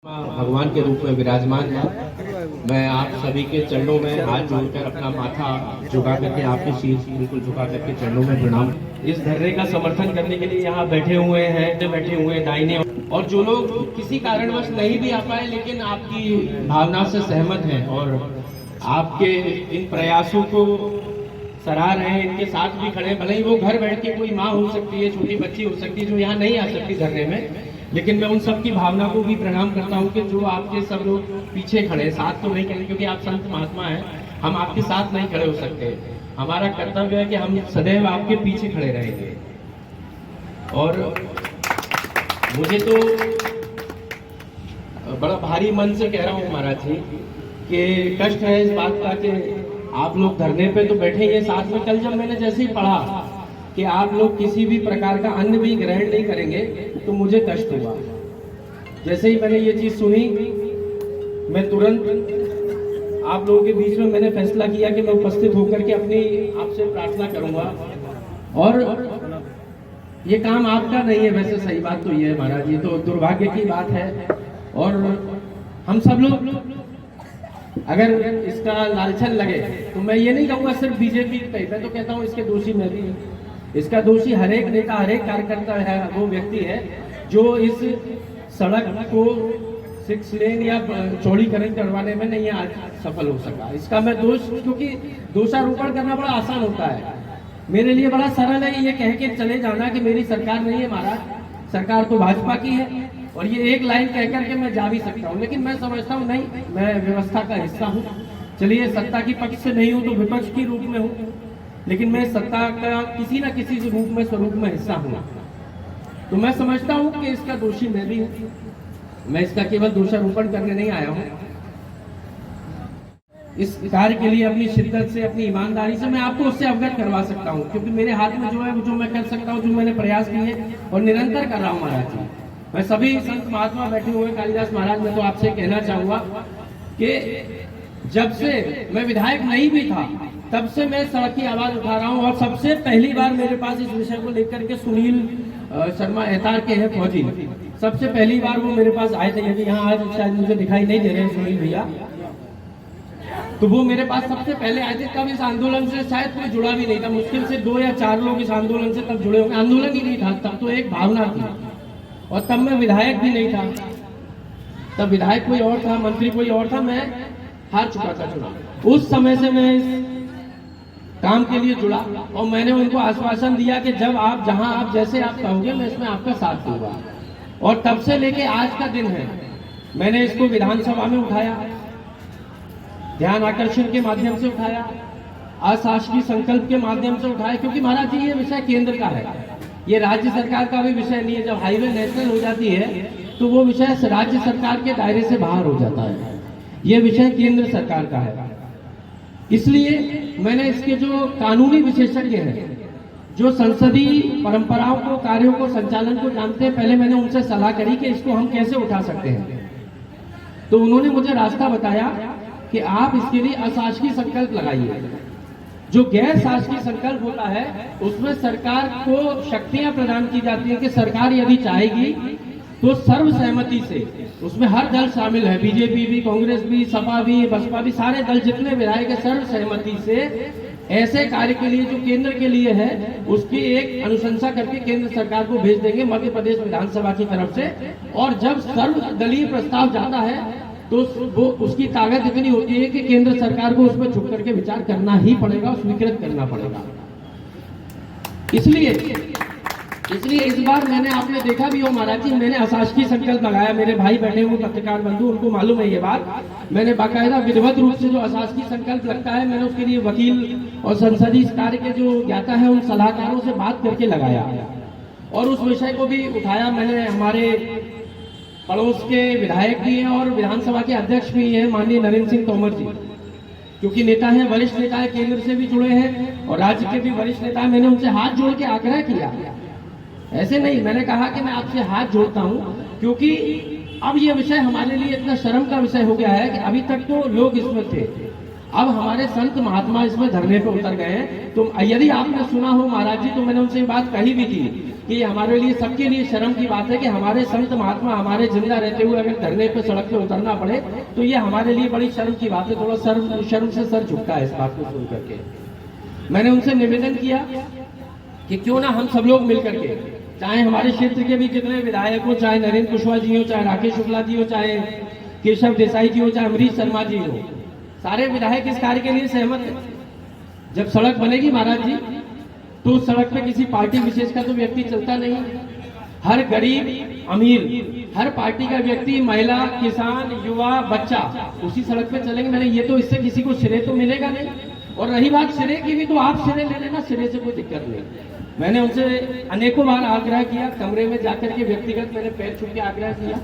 भगवान के रूप में विराजमान है। मैं आप सभी के चरणों में हाथ जोड़कर अपना माथा झुका करके आपके शीश बिल्कुल झुका करके चरणों में प्रणाम। इस धरने का समर्थन करने के लिए यहाँ बैठे हुए हैं दाहिने, और जो लोग किसी कारणवश नहीं भी आ पाए लेकिन आपकी भावना से सहमत हैं और आपके इन प्रयासों को सराह रहे हैं, इनके साथ भी खड़े। भले ही वो घर बैठ के कोई माँ हो सकती है, छोटी बच्ची हो सकती है जो यहाँ नहीं आ सकती धरने में, लेकिन मैं उन सब की भावना को भी प्रणाम करता हूँ कि जो आपके सब लोग पीछे खड़े, साथ तो नहीं खड़े क्योंकि आप संत महात्मा हैं, हम आपके साथ नहीं खड़े हो सकते। हमारा कर्तव्य है कि हम सदैव आपके पीछे खड़े रहेंगे। और मुझे तो बड़ा भारी मन से कह रहा हूँ महाराज जी कि कष्ट है इस बात का कि आप लोग धरने पे तो बैठे ही साथ में। कल जब मैंने जैसे ही पढ़ा कि आप लोग किसी भी प्रकार का अन्न भी ग्रहण नहीं करेंगे तो मुझे कष्ट हुआ। जैसे ही मैंने ये चीज सुनी, मैं तुरंत आप लोगों के बीच में मैंने फैसला किया कि मैं उपस्थित होकर के अपनी आपसे प्रार्थना करूंगा। और ये काम आपका नहीं है, वैसे सही बात तो ये है महाराज जी, तो दुर्भाग्य की बात है। और हम सब लोग अगर इसका लालचन लगे तो मैं ये नहीं कहूँगा सिर्फ बीजेपी पे, मैं तो कहता हूँ इसके दोषी मैं भी, इसका दोषी हर एक नेता, हर एक कार्यकर्ता है, वो व्यक्ति है जो इस सड़क को 6 लेन या चौड़ीकरण करवाने में नहीं आज सफल हो सका। इसका मैं दोष, क्योंकि दोषारोपण करना बड़ा आसान होता है, मेरे लिए बड़ा सरल है ये कह के चले जाना कि मेरी सरकार नहीं है महाराज, सरकार तो भाजपा की है। और ये एक लाइन कह करके मैं जा भी सकता हूँ, लेकिन मैं समझता हूँ नहीं, मैं व्यवस्था का हिस्सा हूँ। चलिए सत्ता की पक्ष से नहीं हूँ तो विपक्ष की रूप में हूँ, लेकिन मैं सत्ता का किसी न किसी रूप में स्वरूप में हिस्सा हूँ। तो मैं समझता हूँ कि इसका दोषी मैं भी हूँ, मैं इसका केवल दोषारोपण करने नहीं आया हूँ। इस कार्य के लिए अपनी शिद्दत से, अपनी ईमानदारी से मैं आपको उससे अवगत करवा सकता हूँ, क्योंकि मेरे हाथ में जो है, जो मैं कर सकता हूँ, जो मैंने प्रयास किए और निरंतर कर रहा हूँ महाराज जी। मैं सभी संत महात्मा बैठे हुए, कालिदास महाराज, मैं तो आपसे कहना चाहूंगा कि जब से मैं विधायक नहीं भी था तब से मैं सड़क की आवाज उठा रहा हूं। और सबसे पहली बार मेरे पास इस विषय को लेकर के सुनील शर्मा एहतार के हैं फौजी, सबसे पहली बार वो मेरे पास आए थे। यदि यहाँ आज शायद मुझे दिखाई नहीं दे रहे हैं सुनील भैया, तो वो मेरे पास सबसे पहले आए थे। तब इस आंदोलन से शायद कोई जुड़ा भी नहीं था, मुश्किल से 2 या 4 लोग इस आंदोलन से तब जुड़े होंगे। आंदोलन ही नहीं था तब, तो एक भावना थी। और तब मैं विधायक भी नहीं था, तब विधायक कोई और था, मंत्री कोई और था, मैं हार चुका था चुनाव। उस समय से मैं इस काम के लिए जुड़ा और मैंने उनको आश्वासन दिया कि जब आप, जहां आप, जैसे आप कहोगे मैं इसमें आपका साथ दूंगा। और तब से लेके आज का दिन है, मैंने इसको विधानसभा में उठाया, ध्यान आकर्षण के माध्यम से उठाया, अशासकीय संकल्प के माध्यम से उठाया, क्योंकि महाराज जी ये विषय केंद्र का है, ये राज्य सरकार का भी विषय नहीं है। जब हाईवे नेशनल हो जाती है तो वो विषय राज्य सरकार के दायरे से बाहर हो जाता है, ये विषय केंद्र सरकार का है। इसलिए मैंने इसके जो कानूनी विशेषज्ञ हैं, जो संसदीय परंपराओं को, कार्यों को, संचालन को जानते हैं, पहले मैंने उनसे सलाह करी कि इसको हम कैसे उठा सकते हैं। तो उन्होंने मुझे रास्ता बताया कि आप इसके लिए अशासकीय संकल्प लगाइए। जो गैर शासकीय संकल्प होता है उसमें सरकार को शक्तियां प्रदान की जाती है कि सरकार यदि चाहेगी तो सर्वसहमति से, उसमें हर दल शामिल है, बीजेपी भी, कांग्रेस भी, सपा भी, बसपा भी, सारे दल जितने विधायक सर्वसहमति से ऐसे कार्य के लिए जो केंद्र के लिए है उसकी एक अनुशंसा करके केंद्र सरकार को भेज देंगे मध्य प्रदेश विधानसभा की तरफ से। और जब सर्वदलीय प्रस्ताव जाता है तो वो, उसकी ताकत इतनी होती है कि केंद्र सरकार को उसमें झुक करके विचार करना ही पड़ेगा, स्वीकृत करना पड़ेगा। इसलिए इस बार मैंने, आपने देखा भी हो महाराज जी, मैंने अशासकीय संकल्प लगाया। मेरे भाई बैठे हुए पत्रकार बंधु, उनको मालूम है ये बात। मैंने बाकायदा विधिवत रूप से जो अशासकीय संकल्प लगता है, मैंने उसके लिए वकील और संसदीय कार्य के जो ज्ञाता है उन सलाहकारों से बात करके लगाया और उस विषय को भी उठाया। मैंने हमारे पड़ोस के विधायक भी हैं और विधानसभा के अध्यक्ष भी हैं, माननीय नरेंद्र सिंह तोमर जी, क्योंकि नेता हैं, वरिष्ठ नेता है, केंद्र से भी जुड़े हैं और राज्य के भी वरिष्ठ नेता हैं। मैंने उनसे हाथ जोड़ के आग्रह किया, ऐसे नहीं, मैंने कहा कि मैं आपसे हाथ जोड़ता हूं, क्योंकि अब ये विषय हमारे लिए इतना शर्म का विषय हो गया है कि अभी तक तो लोग इसमें थे अब हमारे संत महात्मा इसमें धरने पे उतर गए हैं। तो यदि आपने सुना हो महाराज जी, तो मैंने उनसे बात कही भी थी कि हमारे लिए, सबके लिए शर्म की बात है कि हमारे संत महात्मा हमारे जिंदा रहते हुए अगर धरने पे सड़क पे उतरना पड़े तो ये हमारे लिए बड़ी शर्म की बात है। थोड़ा शर्म से सर झुकता है इस बात को सुन करके। मैंने उनसे निवेदन किया कि क्यों ना हम सब लोग मिलकर के, चाहे हमारे क्षेत्र के भी जितने विधायक हो, चाहे नरेंद्र कुशवाहा जी हो, चाहे राकेश शुक्ला जी हो, चाहे केशव देसाई जी हो, चाहे अमरीश शर्मा जी हो, सारे विधायक इस कार्य के लिए सहमत है। जब सड़क बनेगी महाराज जी, तो उस सड़क पे किसी पार्टी विशेष का तो व्यक्ति चलता नहीं, हर गरीब अमीर, हर पार्टी का व्यक्ति, महिला, किसान, युवा, बच्चा उसी सड़क पे चलेंगे। मैंने ये तो, इससे किसी को श्रेय तो मिलेगा नहीं, और रही बात श्रेय की भी, तो आप श्रेय ले लेना, श्रेय से कोई दिक्कत नहीं। मैंने उनसे अनेकों बार आग्रह किया, कमरे में जाकर के व्यक्तिगत मैंने पैर छू के आग्रह किया,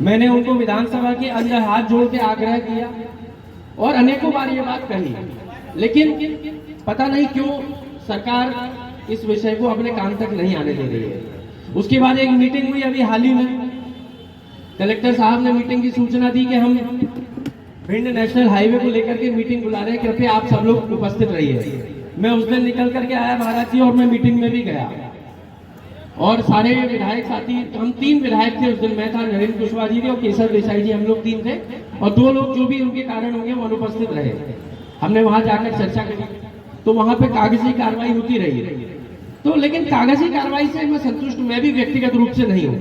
मैंने उनको विधानसभा के अंदर हाथ जोड़ के आग्रह किया और अनेकों बार ये बात कही, लेकिन पता नहीं क्यों सरकार इस विषय को अपने कान तक नहीं आने दे रही है। उसके बाद एक मीटिंग हुई अभी हाल ही में, कलेक्टर साहब ने मीटिंग की सूचना दी कि हम भिंड नेशनल हाईवे को लेकर के मीटिंग बुला रहे हैं, कृपया आप सब लोग उपस्थित रहिए। मैं उस दिन निकल करके आया महाराज जी, और मैं मीटिंग में भी गया, और सारे विधायक साथी, हम 3 विधायक थे उस दिन, मैं था, नरेंद्र कुशवाहा जी थे और केशव देसाई जी, हम लोग 3 थे, और 2 लोग जो भी उनके कारण होंगे वो अनुपस्थित रहे। हमने वहां जाकर चर्चा करी, तो वहां पे कागजी कार्रवाई होती रही, तो लेकिन कागजी कार्रवाई से मैं संतुष्ट, मैं भी व्यक्तिगत रूप से नहीं हूँ।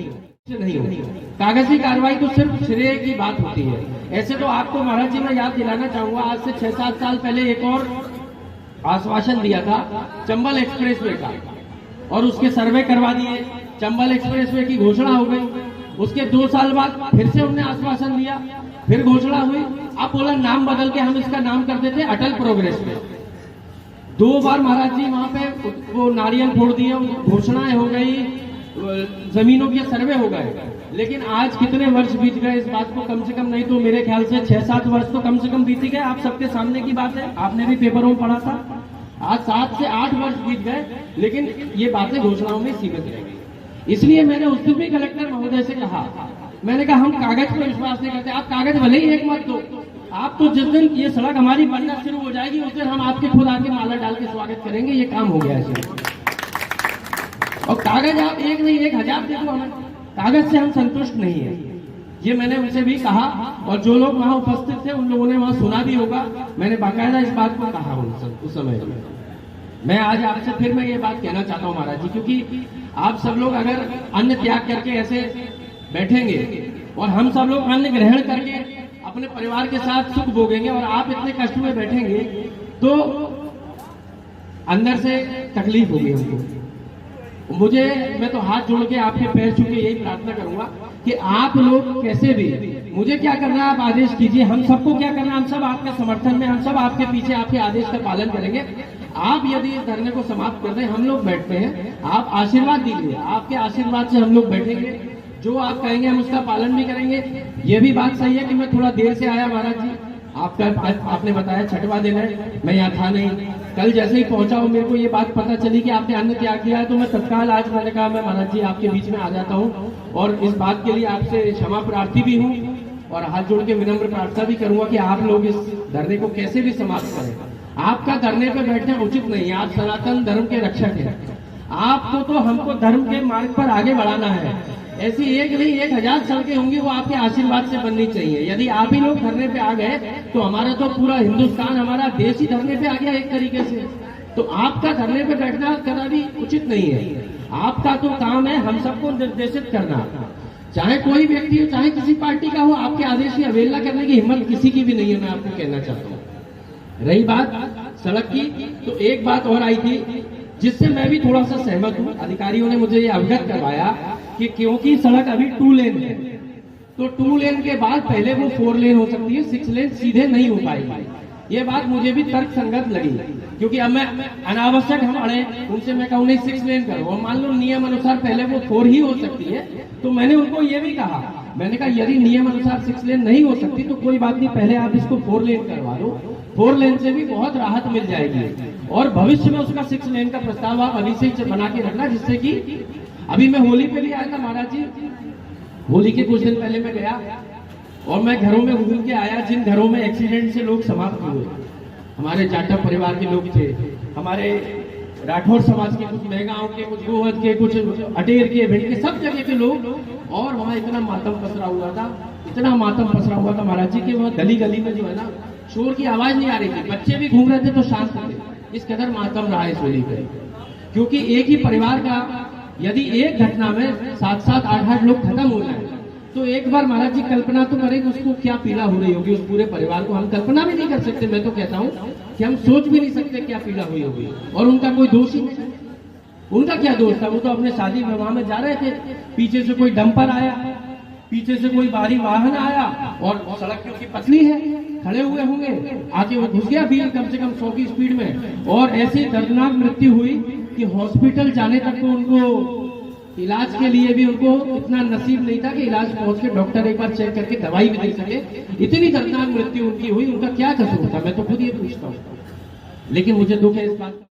कागजी कार्रवाई तो सिर्फ श्रेय की बात होती है। ऐसे तो आपको महाराज जी मैं याद दिलाना चाहूंगा, आज से 6-7 साल पहले एक और आश्वासन दिया था चंबल एक्सप्रेसवे का, और उसके सर्वे करवा दिए, चंबल एक्सप्रेसवे की घोषणा हो गई। उसके 2 साल बाद फिर से हमने आश्वासन दिया, फिर घोषणा हुई, अब बोला नाम बदल के हम इसका नाम कर देते अटल प्रोग्रेस वे। 2 बार महाराज जी वहां पे वो नारियल फोड़ दिए, घोषणाएं हो गई, जमीनों के सर्वे हो गए, लेकिन आज कितने वर्ष बीत गए इस बात को, कम से कम नहीं तो मेरे ख्याल से 6-7 वर्ष तो कम से कम बीत गए। आप सबके सामने की बात है, आपने भी पेपरों में पढ़ा था। आज 7 से 8 वर्ष बीत गए, लेकिन ये बातें घोषणाओं में सीमित रह गई। इसलिए मैंने उस दिन भी कलेक्टर महोदय से कहा, मैंने कहा हम कागज पर विश्वास नहीं करते, आप कागज भले ही एक मत दो, आप तो जिस दिन ये सड़क हमारी बनना शुरू हो जाएगी उस दिन हम आपके खुद आके माला डाल के स्वागत करेंगे, ये काम हो गया है। और कागज आप एक नहीं 1000 दे दो हमें, कागज से हम संतुष्ट नहीं है, ये मैंने उनसे भी कहा। और जो लोग वहां उपस्थित थे उन लोगों ने वहां सुना भी होगा, मैंने बाकायदा इस बात को कहा उस समय। मैं आज आपसे फिर मैं ये बात कहना चाहता हूँ महाराज जी, क्योंकि आप सब लोग अगर अन्न त्याग करके ऐसे बैठेंगे और हम सब लोग अन्न ग्रहण करके अपने परिवार के साथ सुख भोगेंगे, और आप इतने कष्ट में बैठेंगे तो अंदर से तकलीफ होगी हमको। मैं तो हाथ जोड़ के आपके पैर छू के यही प्रार्थना करूंगा कि आप लोग कैसे भी, मुझे क्या करना है आप आदेश कीजिए, हम सबको क्या करना है, हम सब आपके समर्थन में, हम सब आपके पीछे, आपके आदेश का पालन करेंगे। आप यदि इस धरने को समाप्त कर दें, हम लोग बैठते हैं, आप आशीर्वाद दीजिए, आपके आशीर्वाद से हम लोग बैठेंगे, जो आप कहेंगे हम उसका पालन भी करेंगे। ये भी बात सही है कि मैं थोड़ा देर से आया महाराज जी, आपने बताया छठवां दिन है, मैं यहाँ था नहीं, कल जैसे ही पहुंचा हूँ मेरे को ये बात पता चली कि आपने अन्न त्याग किया है, तो मैं तत्काल आज मैंने कहा मैं महाराज जी आपके बीच में आ जाता हूँ, और इस बात के लिए आपसे क्षमा प्रार्थी भी हूँ, और हाथ जोड़ के विनम्र प्रार्थना भी करूंगा कि आप लोग इस धरने को कैसे भी समाप्त करें। आपका धरने पे बैठना उचित नहीं है, आप सनातन धर्म के रक्षक हैं, आपको तो हमको धर्म के मार्ग पर आगे बढ़ाना है। ऐसी एक नहीं 1000 सड़कें होंगी, वो आपके आशीर्वाद से बननी चाहिए। यदि आप ही लोग धरने पे आ गए तो हमारा तो पूरा हिंदुस्तान, हमारा देश ही धरने पे आ गया एक तरीके से। तो आपका धरने पे बैठना कदापि उचित नहीं है। आपका तो काम है हम सबको निर्देशित करना, चाहे कोई व्यक्ति हो, चाहे किसी पार्टी का हो, आपके आदेश की अवहेलना करने की हिम्मत किसी की भी नहीं है, मैं आपको कहना चाहता हूँ। रही बात सड़क की, तो एक बात और आई थी जिससे मैं भी थोड़ा सा सहमत हूँ। अधिकारियों ने मुझे ये अवगत करवाया कि क्योंकि सड़क अभी 2 लेन है, तो 2 लेन के बाद पहले वो 4 लेन हो सकती है, 6 लेन सीधे नहीं हो पाएगी। ये बात मुझे भी तर्क संगत लगी, क्योंकि अब मैं अनावश्यक हम अड़े, उनसे मैं कहूँ नहीं 6 लेन करो, और मान लो नियम अनुसार पहले वो 4 ही हो सकती है, तो मैंने उनको ये भी कहा, मैंने कहा यदि नियम अनुसार 6 लेन नहीं हो सकती तो कोई बात नहीं, पहले आप इसको 4 लेन करवा दो, 4 लेन से भी बहुत राहत मिल जाएगी, और भविष्य में उसका 6 लेन का प्रस्ताव आप अभी से ही बना के रखना, जिससे कि अभी मैं होली पे भी आया था महाराज जी, होली के कुछ दिन पहले मैं गया और मैं घरों में घूम के आया, जिन घरों में एक्सीडेंट से लोग समाप्त हुए, हमारे जाटव परिवार के लोग थे, हमारे राठौर समाज के, कुछ मेहगांव के, कुछ गोहद के, कुछ अटेर के, भिंड के, सब जगह के लोग। और वहाँ इतना मातम पसरा हुआ था, इतना मातम पसरा हुआ था महाराज जी कि वह गली गली में जो है ना शोर की आवाज नहीं आ रही थी, बच्चे भी घूम रहे थे तो शांत थे। इस कदर मातम रहा इस होली पे, क्योंकि एक ही परिवार का यदि एक घटना में 7-7, 8-8 लोग खत्म हो जाए तो एक बार महाराज जी कल्पना तो करें उसको क्या पीड़ा हो रही होगी उस पूरे परिवार को। हम कल्पना भी नहीं कर सकते। मैं तो कहता हूँ कि हम सोच भी नहीं सकते क्या पीड़ा हुई होगी। और उनका कोई दोष ही नहीं, उनका क्या दोष था? वो तो अपने शादी विवाह में जा रहे थे, पीछे से कोई डंपर आया, पीछे से कोई भारी वाहन आया और सड़क क्योंकि पतली है, खड़े हुए होंगे, आके वो घुस गया व्हील कम से कम 100 की स्पीड में, और ऐसी दर्दनाक मृत्यु हुई कि हॉस्पिटल जाने तक तो उनको इलाज के लिए भी उनको इतना नसीब नहीं था कि इलाज पहुंच के डॉक्टर एक बार चेक करके दवाई भी दे सके। इतनी दर्दनाक मृत्यु उनकी हुई। उनका क्या कसूर था? मैं तो खुद ये पूछता हूँ। लेकिन मुझे दुख है इस बात का।